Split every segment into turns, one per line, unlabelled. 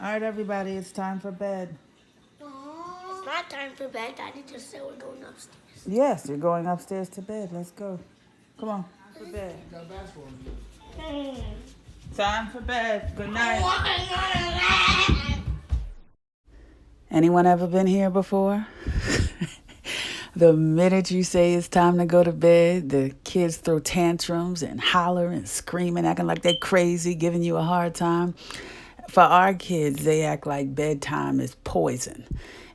All right, everybody, it's time for bed.
It's not time for bed. Daddy just said we're going upstairs.
Yes, you're going upstairs to bed. Let's go. Come on. Time for bed. Time for bed. Good night. Anyone ever been here before? The minute you say it's time to go to bed, the kids throw tantrums and holler and scream and acting like they're crazy, giving you a hard time. For our kids, they act like bedtime is poison.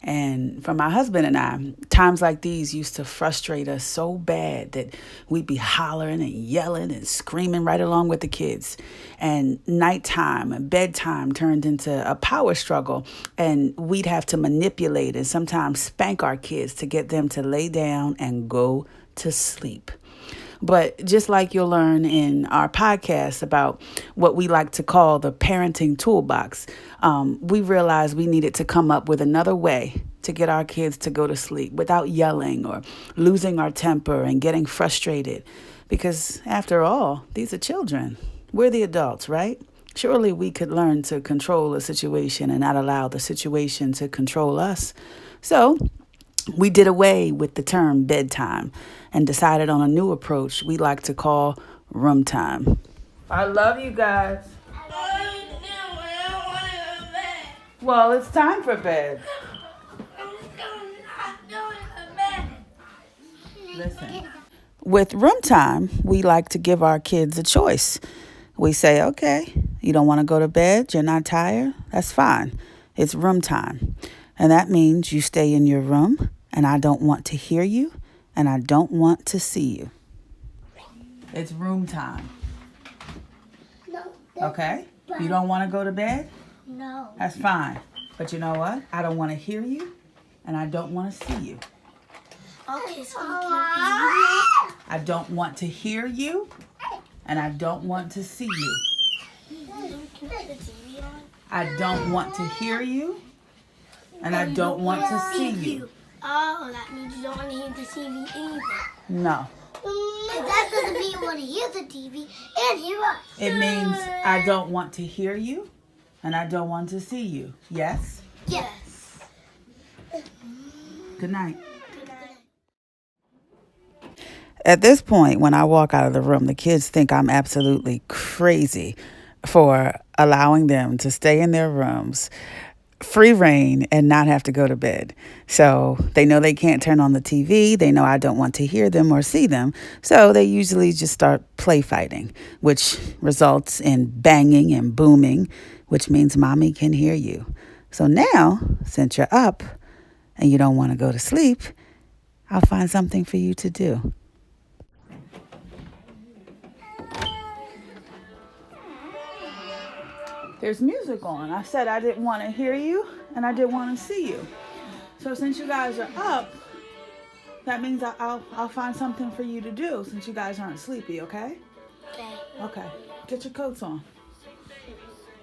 And for my husband and I, times like these used to frustrate us so bad that we'd be hollering and yelling and screaming right along with the kids. And nighttime and bedtime turned into a power struggle, and we'd have to manipulate and sometimes spank our kids to get them to lay down and go to sleep. But just like you'll learn in our podcast about what we like to call the parenting toolbox, we realized we needed to come up with another way to get our kids to go to sleep without yelling or losing our temper and getting frustrated. Because after all, these are children. We're the adults, right? Surely we could learn to control a situation and not allow the situation to control us. So we did away with the term bedtime and decided on a new approach we like to call room time. I love you guys. Well, it's time for bed. Listen. With room time, we like to give our kids a choice. We say, okay, you don't want to go to bed, you're not tired, that's fine. It's room time. And that means you stay in your room, and I don't want to hear you, and I don't want to see you. It's room time.
No.
Okay? You don't want to go to bed?
No.
That's fine. But you know what? I don't want to hear you, and I don't want to see you.
Okay, so
I don't want to hear you, and I don't want to see you.
can put the TV on?
I don't want to hear you, and I don't want to see you.
Oh, that means you don't want to hear the TV either.
No.
That doesn't mean you want to hear the TV and hear us.
It means I don't want to hear you, and I don't want to see you. Yes?
Yes.
Good night.
Good night.
At this point, when I walk out of the room, the kids think I'm absolutely crazy for allowing them to stay in their rooms, free reign, and not have to go to bed. So they know they can't turn on the TV. They know I don't want to hear them or see them. So they usually just start play fighting, which results in banging and booming, which means mommy can hear you. So now, since you're up and you don't want to go to sleep, I'll find something for you to do. There's music on. I said I didn't want to hear you and I didn't want to see you. So since you guys are up, that means I'll find something for you to do since you guys aren't sleepy, okay?
Okay.
Okay. Get your coats on.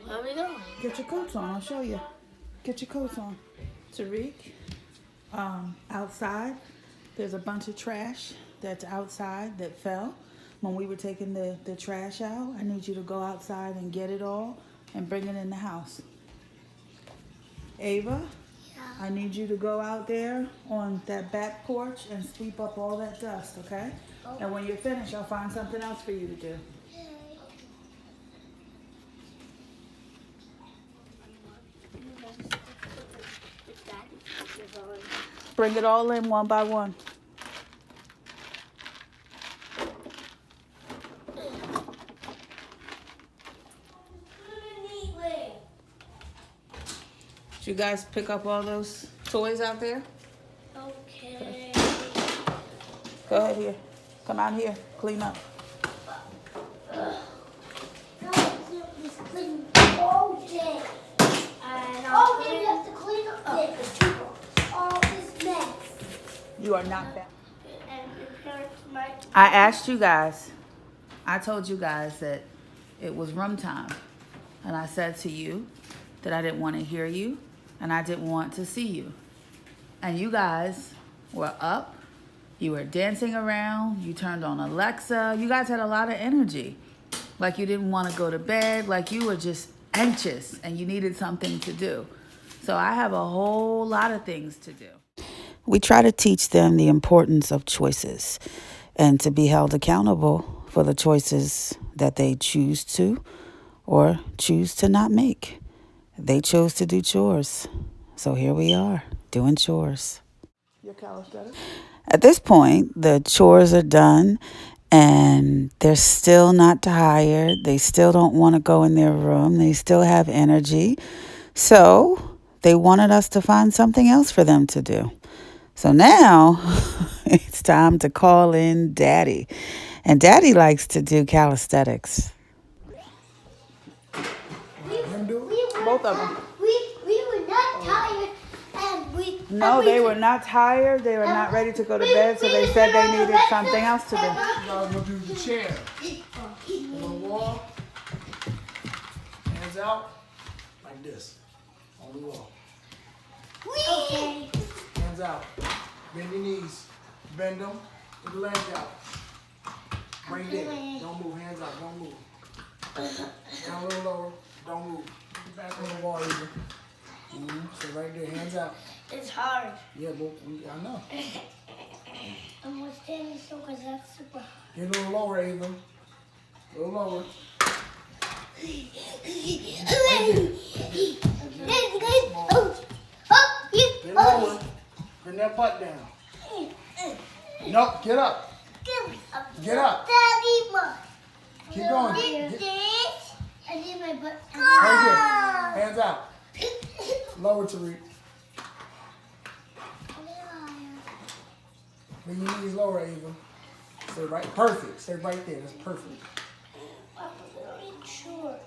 Where are we going?
Get your coats on. I'll show you. Get your coats on. Tariq, outside, there's a bunch of trash that's outside that fell when we were taking the trash out. I need you to go outside and get it all and bring it in the house. Ava, I need you to go out there on that back porch and sweep up all that dust, okay? And when you're finished, I'll find something else for you to do. Bring it all in one by one. Did you guys pick up all those toys out there?
Okay.
Go ahead here. Come out here. Clean up.
Just clean all day. Oh, then you have to clean up all this mess.
You are not back.
And your parents might.
I asked you guys, I told you guys that it was room time. And I said to you that I didn't want to hear you and I didn't want to see you. And you guys were up. You were dancing around. You turned on Alexa. You guys had a lot of energy. Like you didn't want to go to bed. Like you were just anxious and you needed something to do. So I have a whole lot of things to do. We try to teach them the importance of choices and to be held accountable for the choices that they choose to or choose to not make. They chose to do chores. So here we are, doing chores. Your calisthenics? At this point, the chores are done and they're still not tired. They still don't want to go in their room. They still have energy. So they wanted us to find something else for them to do. So now it's time to call in Daddy. And Daddy likes to do calisthenics. Both of them.
We were not tired, and we.
No, they were not tired. They were not ready to go to bed, so they said they needed something else to do.
Now we're gonna do the chair. On the wall. Hands out. Like this. On the wall.
Okay.
Hands out. Bend your knees. Bend them. Put the legs out. Right there. Don't move. Hands out. Don't move. Down a little lower. Don't move. Back on the wall either. Stay right there. Hands out.
It's hard.
Yeah, but I know.
I'm gonna stand still because that's super hard.
Get a little lower, Ava. A little lower. Get lower. Bring that butt down. Nope, get up. Get up. Keep going.
I need my butt.
Right here. Hands out. Lower, Tariq. Bring your knees lower, Ava. Stay right. Perfect. Stay right there. That's perfect.
I'm a little short.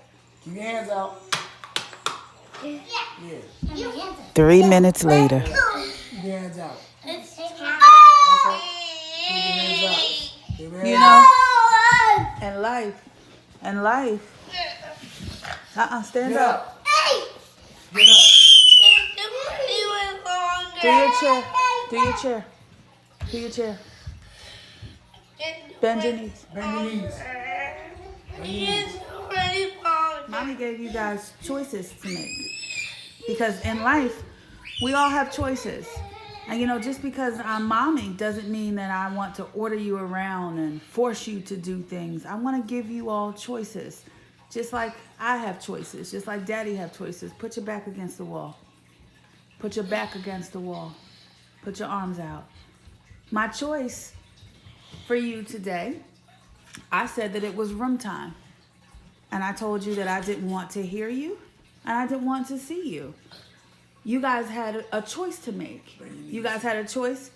Keep your hands out.
Yeah.
Yeah.
3 minutes later.
Keep your hands out.
It's
That's right. Keep your hands out. Keep your hands
You
out.
know, and life. Stand
Get
up.
up. Get up.
Do your chair. Do your chair. Do your chair. Bend your knees.
Bend your knees. Bend your knees.
Mommy gave you guys choices to make. Because in life, we all have choices. And you know, just because I'm mommy doesn't mean that I want to order you around and force you to do things. I want to give you all choices. Just like I have choices. Just like Daddy have choices. Put your back against the wall. Put your back against the wall. Put your arms out. My choice for you today, I said that it was room time. And I told you that I didn't want to hear you and I didn't want to see you. You guys had a choice to make. You guys had a choice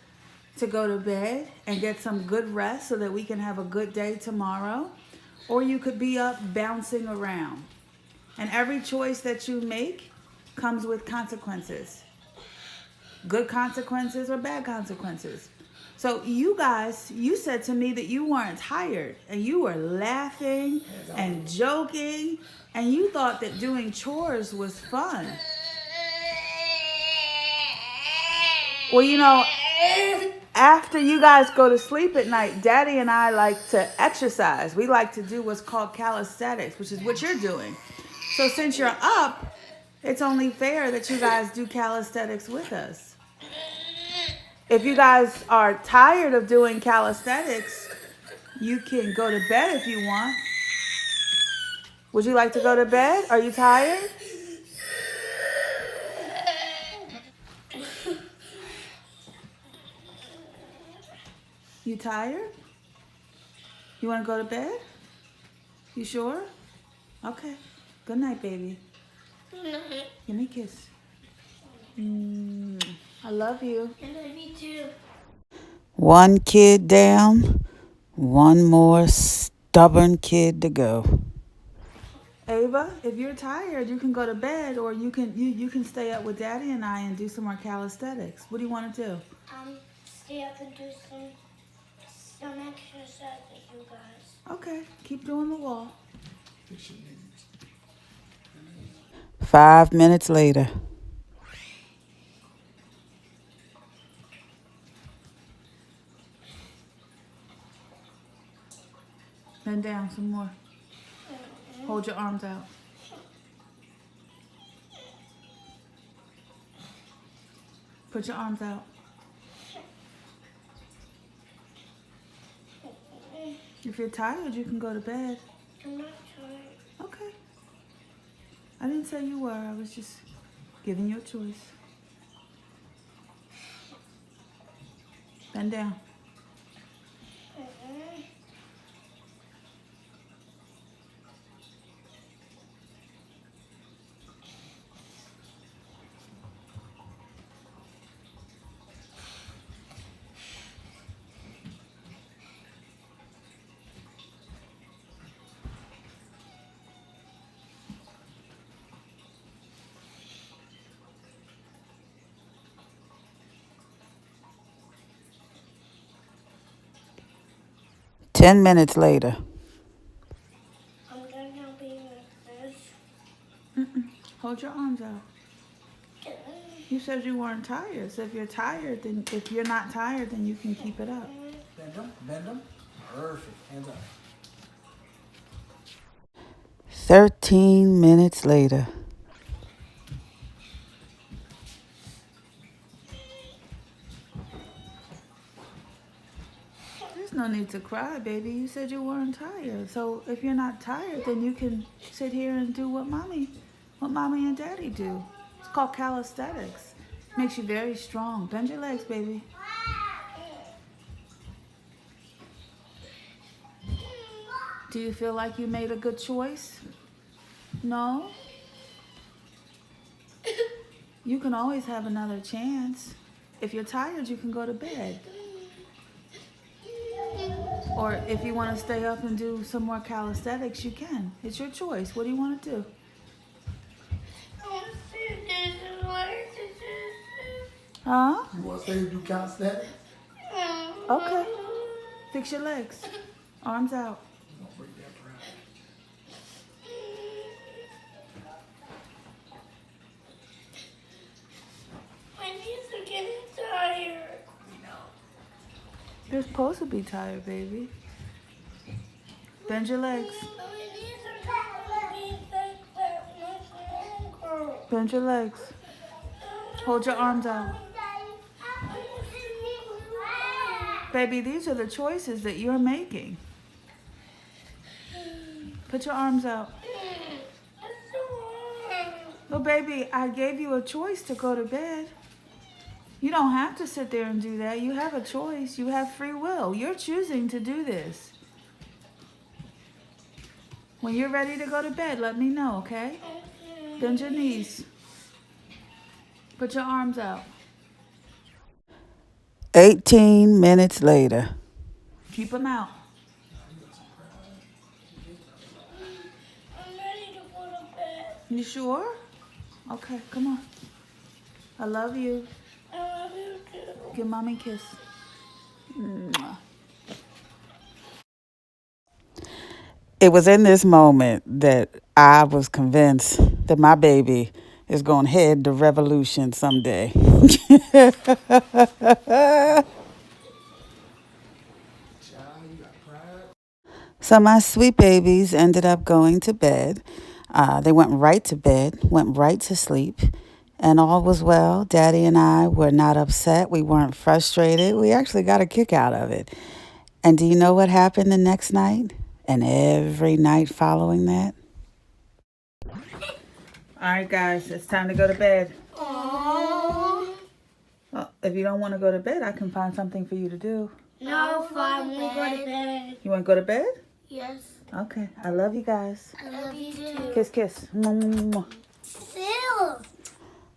to go to bed and get some good rest so that we can have a good day tomorrow. Or you could be up bouncing around. And every choice that you make comes with consequences. Good consequences or bad consequences. So you guys, you said to me that you weren't tired and you were laughing and joking and you thought that doing chores was fun. Well, you know, after you guys go to sleep at night, Daddy and I like to exercise. We like to do what's called calisthenics, which is what you're doing. So since you're up, it's only fair that you guys do calisthenics with us. If you guys are tired of doing calisthenics, you can go to bed if you want. Would you like to go to bed? Are you tired? You tired? You want to go to bed? You sure? Okay. Good night, baby. Give me a kiss. I love you.
I love you too.
One kid down, one more stubborn kid to go. Ava, if you're tired, you can go to bed, or you can stay up with Daddy and I and do some more calisthenics. What do you want to do?
Stay up and do some exercise with you guys.
Okay, keep doing the wall. 5 minutes later. Bend down some more. Hold your arms out. Put your arms out. If you're tired, you can go to bed.
I'm not tired.
Okay. I didn't say you were. I was just giving you a choice. Bend down. 10 minutes later.
I'm done now being like this.
Hold your arms out. You said you weren't tired. So if you're tired, then if you're not tired, then you can keep it up.
Bend them, bend them. Perfect. Hands up.
13 minutes later. There's no need to cry, baby. You said you weren't tired. So if you're not tired, then you can sit here and do what mommy and daddy do. It's called calisthenics. Makes you very strong. Bend your legs, baby. Do you feel like you made a good choice? No? You can always have another chance. If you're tired, you can go to bed. Or if you want to stay up and do some more calisthenics, you can. It's your choice. What do you want to do? Huh?
You want to stay and do calisthenics?
Okay. Fix your legs. Arms out.
Don't break that crap.
My knees are getting tired.
You're supposed to be tired, baby. Bend your legs.
My knees are tired.
Bend your legs. Hold your arms out. Baby, these are the choices that you're making. Put your arms out. Oh, baby, I gave you a choice to go to bed. You don't have to sit there and do that. You have a choice. You have free will. You're choosing to do this. When you're ready to go to bed, let me know, okay? Bend your knees. Put your arms out. 18 minutes later. Keep them out.
I'm ready to go to bed.
You sure? Okay, come on. I love you.
I love you too.
Give mommy a kiss. Mwah. It was in this moment that I was convinced that my baby is going to head the revolution someday. So my sweet babies ended up going to bed. They went right to bed, went right to sleep, and all was well. Daddy and I were not upset. We weren't frustrated. We actually got a kick out of it. And do you know what happened the next night? And every night following that? All right, guys, it's time to go to bed.
Aww.
Well, if you don't want to go to bed, I can find something for you to do.
No, fine. We go to bed.
You want to go to bed?
Yes.
Okay. I love you guys.
I love you too.
Kiss, kiss. Mwah, mwah, mwah.
Still.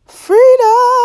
Freedom!